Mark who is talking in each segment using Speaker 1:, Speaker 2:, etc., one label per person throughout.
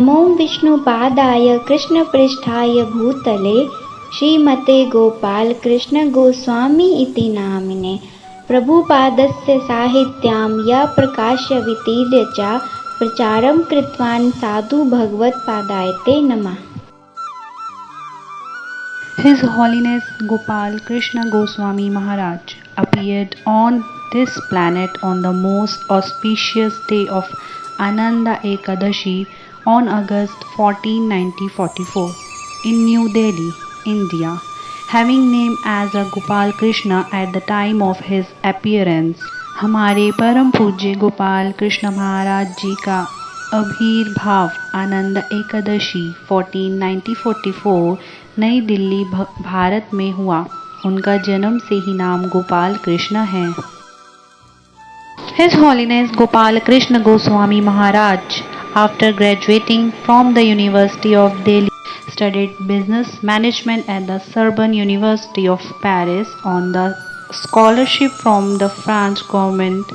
Speaker 1: नमो विष्णुपादाय कृष्णपृष्ठाय भूतले श्रीमते गोपालकृष्ण गोस्वामी इति नामिने प्रभुपादस्य साहित्यां या प्रकाश्य वितीर्य च प्रचारं कृतवान् साधु भगवत्पादाय ते नमः।
Speaker 2: His Holiness Gopal Krishna Goswami Maharaj appeared on this planet on the most auspicious day of Ananda Ekadashi on August 14, 1944 in New Delhi, India, having name as a Gopal Krishna at the time of his appearance. हमारे परम पूज्य गोपाल कृष्ण महाराज जी का आविर्भाव आनंद एकादशी 14/1944 नई दिल्ली भारत में हुआ। उनका जन्म से ही नाम गोपाल कृष्ण है। His Holiness Gopal Krishna Goswami Maharaj, after graduating from the University of Delhi, studied business management at the Sorbonne University of Paris on the scholarship from the French government.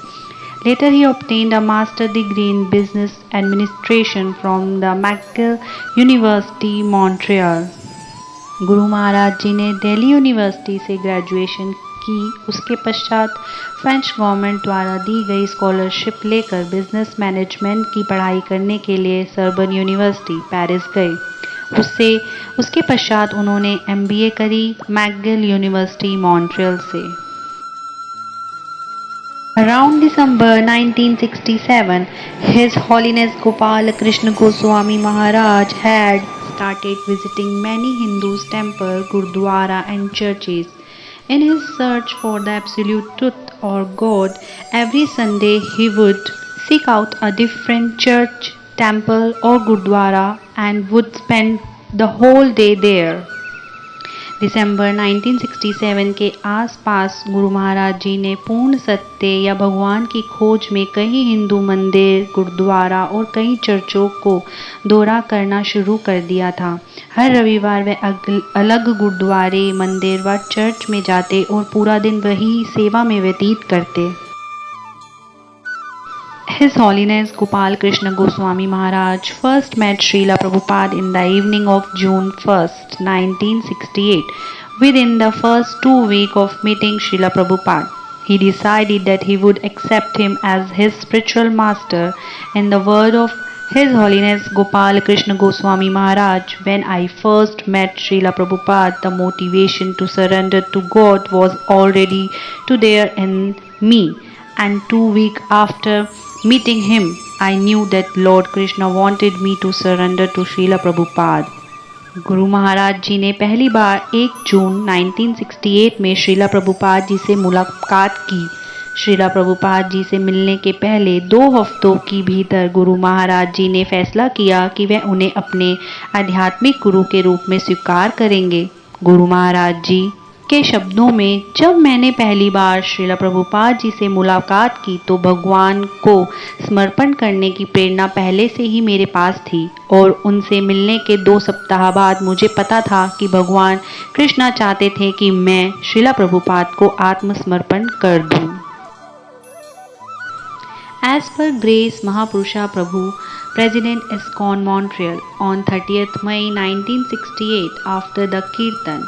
Speaker 2: Later he obtained a master's degree in business administration from the McGill University, Montreal. Guru Maharaj जी ने Delhi university से graduation की। उसके पश्चात French government द्वारा दी गई scholarship लेकर business management की पढ़ाई करने के लिए सरबन यूनिवर्सिटी पेरिस गए। उसके पश्चात उन्होंने MBA करी मैकगिल यूनिवर्सिटी मॉन्ट्रियल से। Around December 1967, His Holiness Gopal Krishna Goswami Maharaj had started visiting many Hindus' temples, Gurdwara and churches. In his search for the absolute truth or God, every Sunday he would seek out a different church, temple or Gurdwara and would spend the whole day there. दिसंबर 1967 के आसपास गुरु महाराज जी ने पूर्ण सत्य या भगवान की खोज में कई हिंदू मंदिर, गुरुद्वारा और कई चर्चों को दौरा करना शुरू कर दिया था। हर रविवार वे अलग गुरुद्वारे, मंदिर व चर्च में जाते और पूरा दिन वही सेवा में व्यतीत करते। His Holiness Gopal Krishna Goswami Maharaj first met Srila Prabhupada in the evening of June 1st, 1968. Within the first 2 weeks of meeting Srila Prabhupada, he decided that he would accept him as his spiritual master. In the word of His Holiness Gopal Krishna Goswami Maharaj, when I first met Srila Prabhupada, the motivation to surrender to God was already there in me. And 2 weeks after meeting him, I knew that Lord Krishna wanted me to surrender to Srila Prabhupada. Guru Maharaj जी ने पहली बार 1 जून 1968 में श्रीला प्रभुपाद जी से मुलाकात की। श्रीला प्रभुपाद जी से मिलने के पहले 2 हफ्तों के भीतर गुरु महाराज जी ने फैसला किया कि वह उन्हें अपने आध्यात्मिक गुरु के रूप में स्वीकार करेंगे। गुरु महाराज जी के शब्दों में, जब मैंने पहली बार श्रीला प्रभुपाद जी से मुलाकात की तो भगवान को समर्पण करने की प्रेरणा पहले से ही मेरे पास थी और उनसे मिलने के 2 सप्ताह बाद मुझे पता था कि भगवान कृष्णा चाहते थे कि मैं श्रीला प्रभुपाद को आत्मसमर्पण कर दूं। As per Grace Mahapurusha Prabhu, President ISKCON Montreal, on 30th May 1968, after the Kirtan,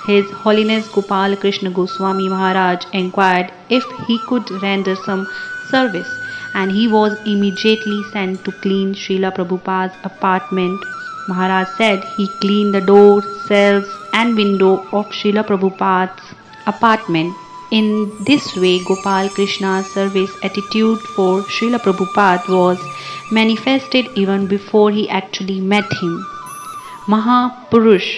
Speaker 2: His Holiness Gopal Krishna Goswami Maharaj inquired if he could render some service, and he was immediately sent to clean Srila Prabhupada's apartment. Maharaj said he cleaned the doors, shelves and window of Srila Prabhupada's apartment. In this way, Gopal Krishna's service attitude for Srila Prabhupada was manifested even before he actually met him. महापुरुष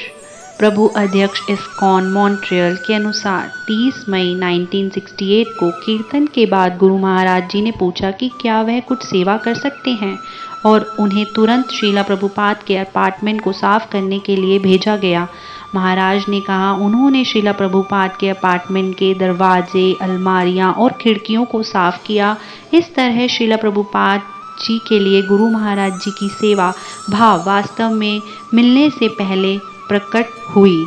Speaker 2: प्रभु अध्यक्ष ISKCON Montreal के अनुसार 30 मई 1968 को कीर्तन के बाद गुरु महाराज जी ने पूछा कि क्या वह कुछ सेवा कर सकते हैं और उन्हें तुरंत श्रीला प्रभुपाद के अपार्टमेंट को साफ करने के लिए भेजा गया। महाराज ने कहा उन्होंने श्रीला प्रभुपाद के अपार्टमेंट के दरवाजे, अलमारियां और खिड़कियों को साफ किया। इस तरह श्रीला प्रभुपाद जी के लिए गुरु महाराज जी की सेवा भाव वास्तव में मिलने से पहले प्रकट हुई।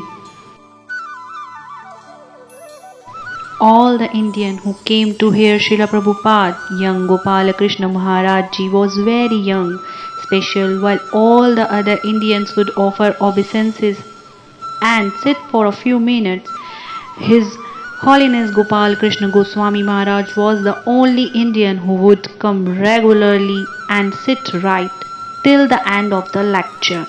Speaker 2: All the Indian who came to hear Srila Prabhupada, young Gopala Krishna Maharaj Ji was very young, special, while all the other Indians would offer obeisances and sit for a few minutes. His Holiness Gopal Krishna Goswami Maharaj was the only Indian who would come regularly and sit right till the end of the lecture.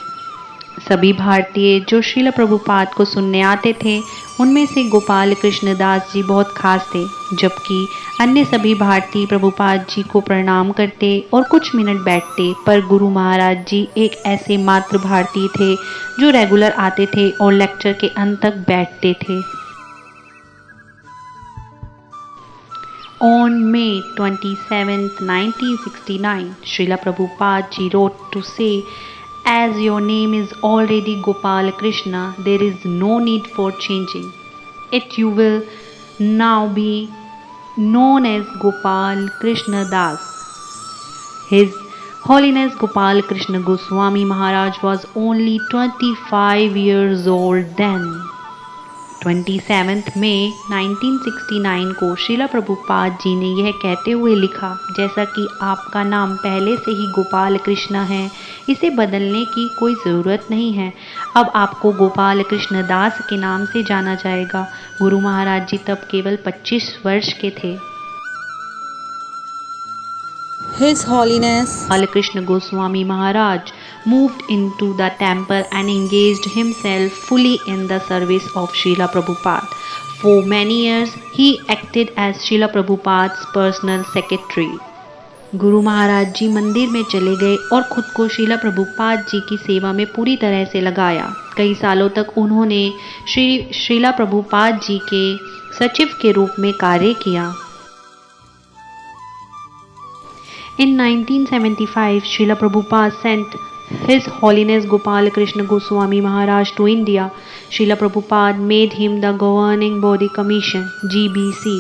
Speaker 2: सभी भारतीय जो श्रील प्रभुपाद को सुनने आते थे उनमें से गोपाल कृष्ण दास जी बहुत खास थे, जबकि अन्य सभी भारतीय प्रभुपाद जी को प्रणाम करते और कुछ मिनट बैठते, पर गुरु महाराज जी एक ऐसे मात्र भारतीय थे जो रेगुलर आते थे और लेक्चर के अंत तक बैठते थे। On May 27, 1969, Srila Prabhupada ji wrote to say, "As your name is already Gopal Krishna, there is no need for changing it. You will now be known as Gopal Krishna Das." His Holiness Gopal Krishna Goswami Maharaj was only 25 years old then. 27 मई 1969 को श्रीला प्रभुपाद जी ने यह कहते हुए लिखा, जैसा कि आपका नाम पहले से ही गोपाल कृष्ण है, इसे बदलने की कोई ज़रूरत नहीं है। अब आपको गोपाल कृष्ण दास के नाम से जाना जाएगा। गुरु महाराज जी तब केवल 25 वर्ष के थे।
Speaker 3: His Holiness
Speaker 2: Krishna Goswami Maharaj moved into the temple and engaged himself fully in the service of Srila Prabhupada. For many years, he acted as Srila Prabhupada's personal secretary. Guru Maharaj जी मंदिर में चले गए और खुद को श्रीला प्रभुपाद जी की सेवा में पूरी तरह से लगाया। कई सालों तक उन्होंने श्रीला प्रभुपाद जी के सचिव के रूप में कार्य किया। In 1975, Srila Prabhupada sent His Holiness Gopal Krishna Goswami Maharaj to India. Srila Prabhupada made him the Governing Body Commission (GBC).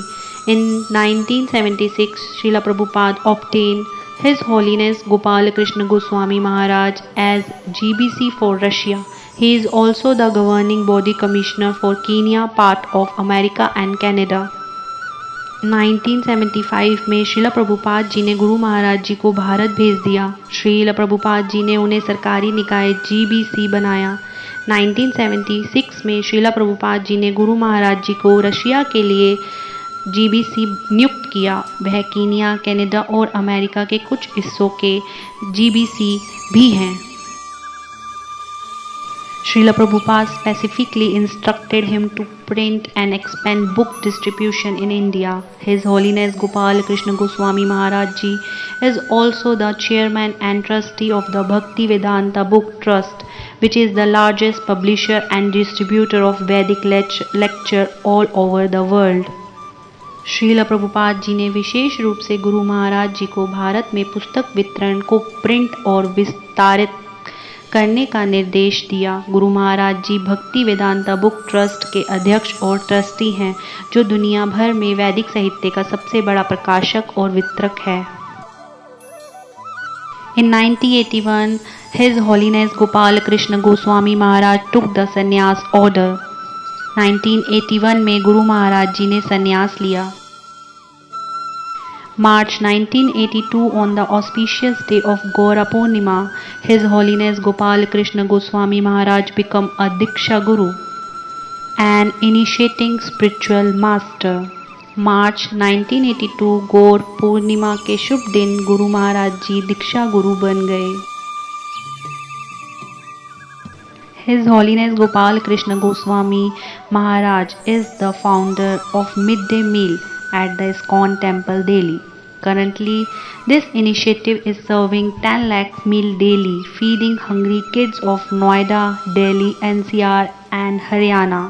Speaker 2: In 1976, Srila Prabhupada obtained His Holiness Gopal Krishna Goswami Maharaj as GBC for Russia. He is also the Governing Body Commissioner for Kenya, part of America and Canada. 1975 में श्रीला प्रभुपाद जी ने गुरु महाराज जी को भारत भेज दिया। श्रीला प्रभुपाद जी ने उन्हें सरकारी निकाय GBC बनाया। 1976 में श्रीला प्रभुपाद जी ने गुरु महाराज जी को रशिया के लिए GBC नियुक्त किया। वह कीनिया, कनाडा और अमेरिका के कुछ हिस्सों के GBC भी हैं। Srila Prabhupada specifically instructed him to print and expand book distribution in India. His Holiness Gopal Krishna Goswami Maharaj Ji is also the chairman and trustee of the Bhakti Vedanta Book Trust, which is the largest publisher and distributor of Vedic lecture all over the world. Srila Prabhupada ji ने विशेष रूप से गुरु महाराज जी को भारत में पुस्तक वितरण को print और विस्तारित करने का निर्देश दिया। गुरु महाराज जी भक्ति वेदांता बुक ट्रस्ट के अध्यक्ष और ट्रस्टी हैं, जो दुनिया भर में वैदिक साहित्य का सबसे बड़ा प्रकाशक और वितरक है। In 1981, His Holiness Gopal Krishna Goswami Maharaj took the sannyas order. 1981 में गुरु महाराज जी ने संन्यास लिया। March 1982, on the auspicious day of Gaura Purnima, His Holiness Gopal Krishna Goswami Maharaj became a Diksha Guru, an initiating spiritual master. March 1982, गौर पूर्णिमा के शुभ दिन गुरु महाराज जी दीक्षा गुरु बन गए। His Holiness Gopal Krishna Goswami Maharaj is the founder of Midday Meal at the ISKCON Temple, Delhi. Currently, this initiative is serving 10 lakh meal daily, feeding hungry kids of Noida, Delhi, NCR and Haryana.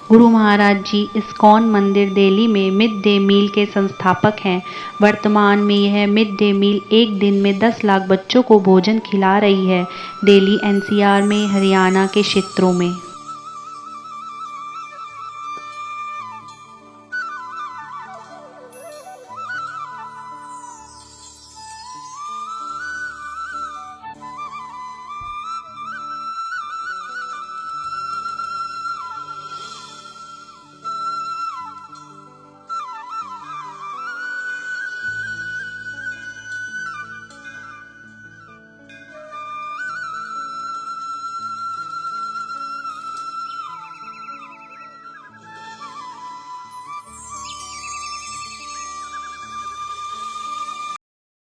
Speaker 2: Guru Maharaj ji ISKCON मंदिर दिल्ली में mid day meal के संस्थापक हैं। वर्तमान में यह mid day meal एक दिन में 10 लाख बच्चों को भोजन खिला रही है, दिल्ली, NCR में, हरियाणा के क्षेत्रों में।